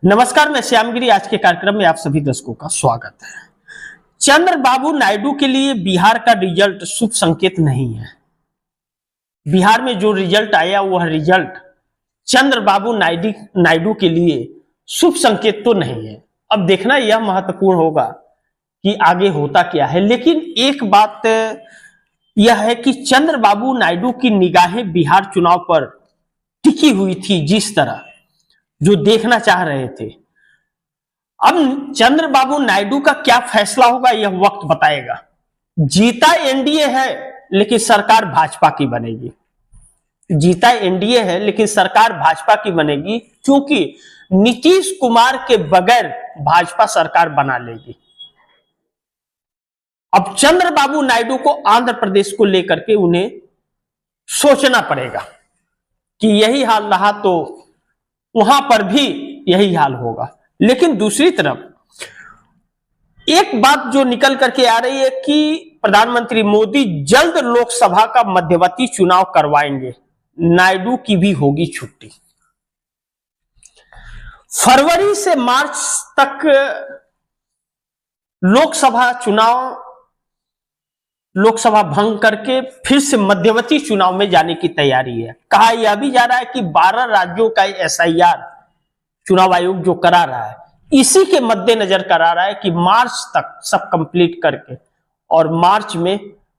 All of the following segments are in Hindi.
नमस्कार, मैं श्यामगिरी। आज के कार्यक्रम में आप सभी दर्शकों का स्वागत है। चंद्रबाबू नायडू के लिए बिहार का रिजल्ट शुभ संकेत नहीं है। बिहार में जो रिजल्ट आया वह रिजल्ट चंद्रबाबू नायडू के लिए शुभ संकेत तो नहीं है। अब देखना यह महत्वपूर्ण होगा कि आगे होता क्या है। लेकिन एक बात यह है कि चंद्रबाबू नायडू की निगाहें बिहार चुनाव पर टिकी हुई थी, जिस तरह जो देखना चाह रहे थे। अब चंद्रबाबू नायडू का क्या फैसला होगा यह वक्त बताएगा। जीता एनडीए है लेकिन सरकार भाजपा की बनेगी। जीता एनडीए है लेकिन सरकार भाजपा की बनेगी, क्योंकि नीतीश कुमार के बगैर भाजपा सरकार बना लेगी। अब चंद्रबाबू नायडू को आंध्र प्रदेश को लेकर के उन्हें सोचना पड़ेगा कि यही हाल रहा तो वहां पर भी यही हाल होगा। लेकिन दूसरी तरफ एक बात जो निकल करके आ रही है कि प्रधानमंत्री मोदी जल्द लोकसभा का मध्यवर्ती चुनाव करवाएंगे। नायडू की भी होगी छुट्टी। फरवरी से मार्च तक लोकसभा भंग करके फिर से मध्यवर्ती चुनाव में जाने की तैयारी है। कहा यह भी जा रहा है कि 12 राज्यों का एसआईआर चुनाव आयोग जो करा रहा है, इसी के मद्देनजर करा रहा है कि मार्च तक सब कंप्लीट करके और मार्च में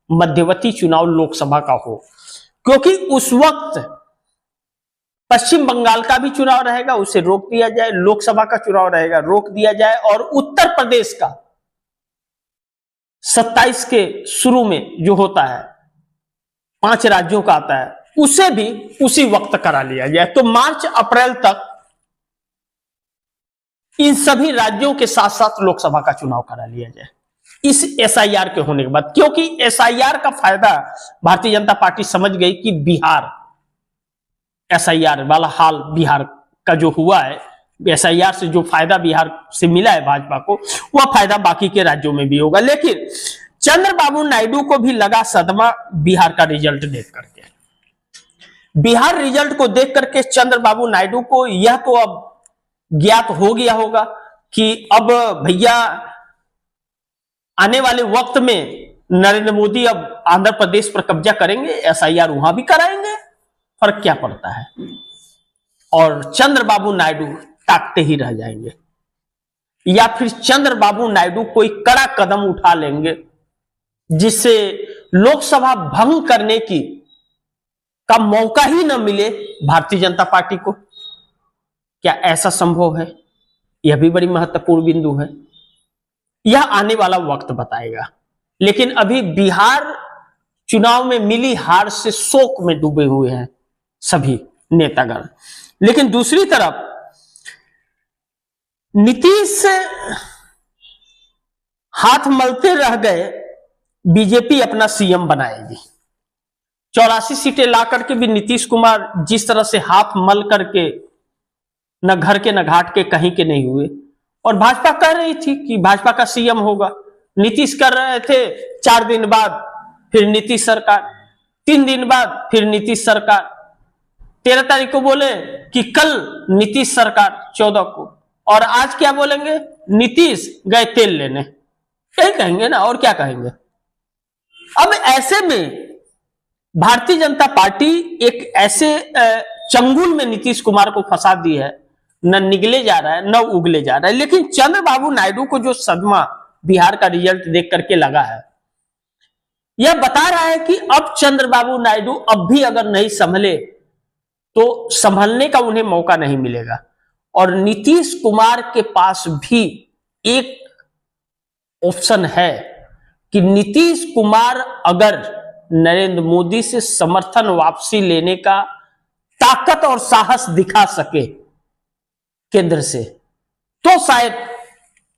मध्यवर्ती चुनाव लोकसभा का हो, क्योंकि उस वक्त पश्चिम बंगाल का भी चुनाव रहेगा, उसे रोक दिया जाए। लोकसभा का चुनाव रहेगा, रोक दिया जाए। और उत्तर प्रदेश का 27 के शुरू में जो होता है, 5 राज्यों का आता है, उसे भी उसी वक्त करा लिया जाए। तो मार्च अप्रैल तक इन सभी राज्यों के साथ साथ लोकसभा का चुनाव करा लिया जाए इस एसआईआर के होने के बाद। क्योंकि एसआईआर का फायदा भारतीय जनता पार्टी समझ गई कि बिहार एसआईआर वाला हाल बिहार का जो हुआ है, एसआईआर से जो फायदा बिहार से मिला है भाजपा को, वह फायदा बाकी के राज्यों में भी होगा। लेकिन चंद्रबाबू नायडू को भी लगा सदमा बिहार का रिजल्ट देख करके। बिहार रिजल्ट को देख करके चंद्रबाबू नायडू को यह तो अब ज्ञात हो गया होगा कि अब भैया आने वाले वक्त में नरेंद्र मोदी अब आंध्र प्रदेश पर कब्जा करेंगे, एसआईआर वहां भी कराएंगे, फर्क क्या पड़ता है। और चंद्रबाबू नायडू ताकते ही रह जाएंगे, या फिर चंद्रबाबू नायडू कोई कड़ा कदम उठा लेंगे जिससे लोकसभा भंग करने का मौका ही न मिले भारतीय जनता पार्टी को। क्या ऐसा संभव है? यह भी बड़ी महत्वपूर्ण बिंदु है। यह आने वाला वक्त बताएगा। लेकिन अभी बिहार चुनाव में मिली हार से शोक में डूबे हुए हैं सभी नेतागण। लेकिन दूसरी तरफ नीतीश हाथ मलते रह गए, बीजेपी अपना सीएम बनाएगी। 84 सीटें ला करके भी नीतीश कुमार जिस तरह से हाथ मल करके न घर के न घाट के कहीं के नहीं हुए, और भाजपा कह रही थी कि भाजपा का सीएम होगा। नीतीश कर रहे थे 4 दिन बाद फिर नीतीश सरकार, 3 दिन बाद फिर नीतीश सरकार, 13 तारीख को बोले कि कल नीतीश सरकार 14 को, और आज क्या बोलेंगे? नीतीश गए तेल लेने। यही कहेंगे ना, और क्या कहेंगे। अब ऐसे में भारतीय जनता पार्टी एक ऐसे चंगुल में नीतीश कुमार को फंसा दी है, न निगले जा रहा है न उगले जा रहा है। लेकिन चंद्रबाबू नायडू को जो सदमा बिहार का रिजल्ट देख करके लगा है, यह बता रहा है कि अब चंद्रबाबू नायडू अब भी अगर नहीं संभले तो संभलने का उन्हें मौका नहीं मिलेगा। और नीतीश कुमार के पास भी एक ऑप्शन है कि नीतीश कुमार अगर नरेंद्र मोदी से समर्थन वापसी लेने का ताकत और साहस दिखा सके केंद्र से, तो शायद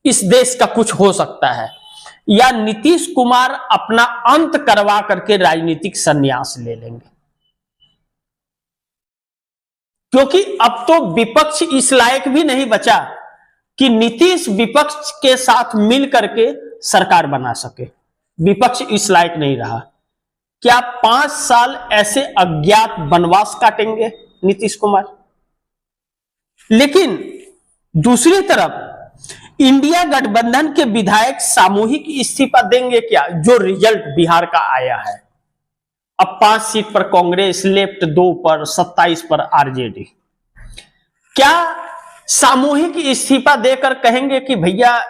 इस देश का कुछ हो सकता है, या नीतीश कुमार अपना अंत करवा करके राजनीतिक संन्यास ले लेंगे। क्योंकि अब तो विपक्ष इस लायक भी नहीं बचा कि नीतीश विपक्ष के साथ मिल करके सरकार बना सके। विपक्ष इस लायक नहीं रहा। क्या 5 साल ऐसे अज्ञात वनवास काटेंगे नीतीश कुमार? लेकिन दूसरी तरफ इंडिया गठबंधन के विधायक सामूहिक इस्तीफा देंगे क्या, जो रिजल्ट बिहार का आया है। अब 5 सीट पर कांग्रेस, लेफ्ट 2 पर, 27 पर आरजेडी। क्या सामूहिक इस्तीफा देकर कहेंगे कि भैया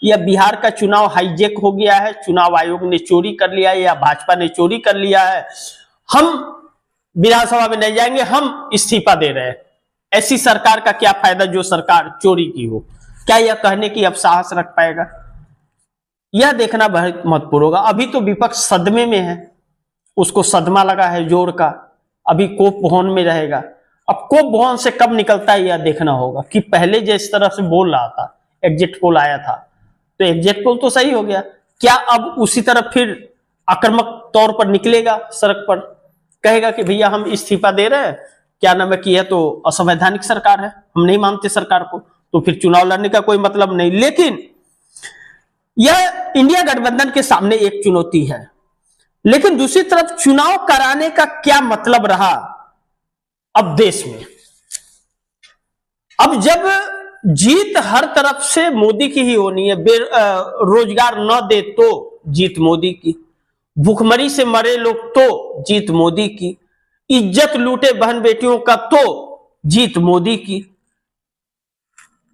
यह बिहार का चुनाव हाईजेक हो गया है, चुनाव आयोग ने चोरी कर लिया है या भाजपा ने चोरी कर लिया है, हम विधानसभा में नहीं जाएंगे, हम इस्तीफा दे रहे हैं। ऐसी सरकार का क्या फायदा जो सरकार चोरी की हो। क्या यह कहने की अब साहस रख पाएगा, यह देखना बहुत महत्वपूर्ण होगा। अभी तो विपक्ष सदमे में है, उसको सदमा लगा है जोर का, अभी कोप भवन में रहेगा। अब कोप भवन से कब निकलता है यह देखना होगा। कि पहले जिस तरह से बोल रहा था, एग्जिट पोल आया था तो एग्जिट पोल तो सही हो गया, क्या अब उसी तरह फिर आक्रामक तौर पर निकलेगा सड़क पर, कहेगा कि भैया हम इस्तीफा दे रहे हैं, क्या नाम है कि यह तो असंवैधानिक सरकार है, हम नहीं मानते सरकार को, तो फिर चुनाव लड़ने का कोई मतलब नहीं। लेकिन यह इंडिया गठबंधन के सामने एक चुनौती है। लेकिन दूसरी तरफ चुनाव कराने का क्या मतलब रहा अब देश में। अब जब जीत हर तरफ से मोदी की ही होनी है, रोजगार न दे तो जीत मोदी की, भूखमरी से मरे लोग तो जीत मोदी की, इज्जत लूटे बहन बेटियों का तो जीत मोदी की।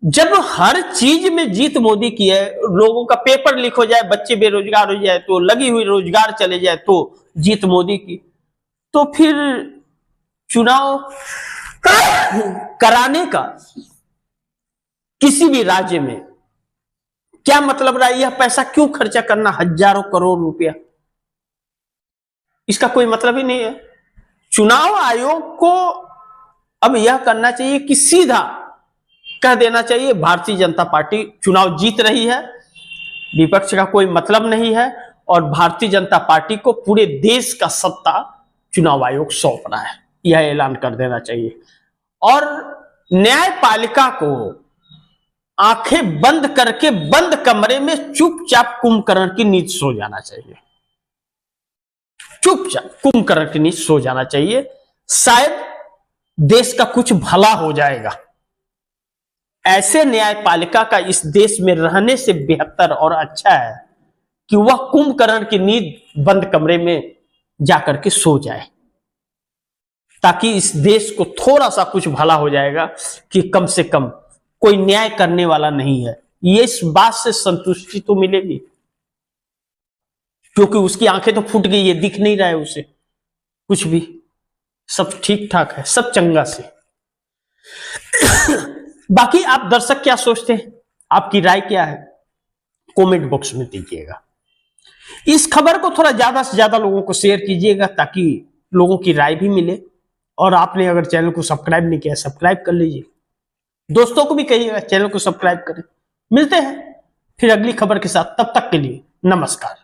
जब हर चीज में जीत मोदी की है, लोगों का पेपर लीक हो जाए, बच्चे बेरोजगार हो जाए तो, लगी हुई रोजगार चले जाए तो जीत मोदी की, तो फिर चुनाव कराने का किसी भी राज्य में क्या मतलब रहा। यह पैसा क्यों खर्चा करना, हजारों करोड़ रुपया, इसका कोई मतलब ही नहीं है। चुनाव आयोग को अब यह करना चाहिए कि सीधा कह देना चाहिए भारतीय जनता पार्टी चुनाव जीत रही है, विपक्ष का कोई मतलब नहीं है, और भारतीय जनता पार्टी को पूरे देश का सत्ता चुनाव आयोग सौंप रहा है, यह ऐलान कर देना चाहिए। और न्यायपालिका को आंखें बंद करके बंद कमरे में चुपचाप कुंभकर्ण की नींद सो जाना चाहिए, चुपचाप कुंभकर्ण की नींद सो जाना चाहिए। शायद देश का कुछ भला हो जाएगा। ऐसे न्यायपालिका का इस देश में रहने से बेहतर और अच्छा है कि वह कुंभकर्ण की नींद बंद कमरे में जाकर के सो जाए, ताकि इस देश को थोड़ा सा कुछ भला हो जाएगा कि कम से कम कोई न्याय करने वाला नहीं है। ये इस बात से संतुष्टि तो मिलेगी, क्योंकि उसकी आंखें तो फूट गई है, दिख नहीं रहा है उसे कुछ भी, सब ठीक ठाक है, सब चंगा से। बाकी आप दर्शक क्या सोचते हैं, आपकी राय क्या है, कमेंट बॉक्स में दीजिएगा। इस खबर को थोड़ा ज्यादा से ज्यादा लोगों को शेयर कीजिएगा, ताकि लोगों की राय भी मिले। और आपने अगर चैनल को सब्सक्राइब नहीं किया, सब्सक्राइब कर लीजिए, दोस्तों को भी कहिएगा चैनल को सब्सक्राइब करें। मिलते हैं फिर अगली खबर के साथ, तब तक के लिए नमस्कार।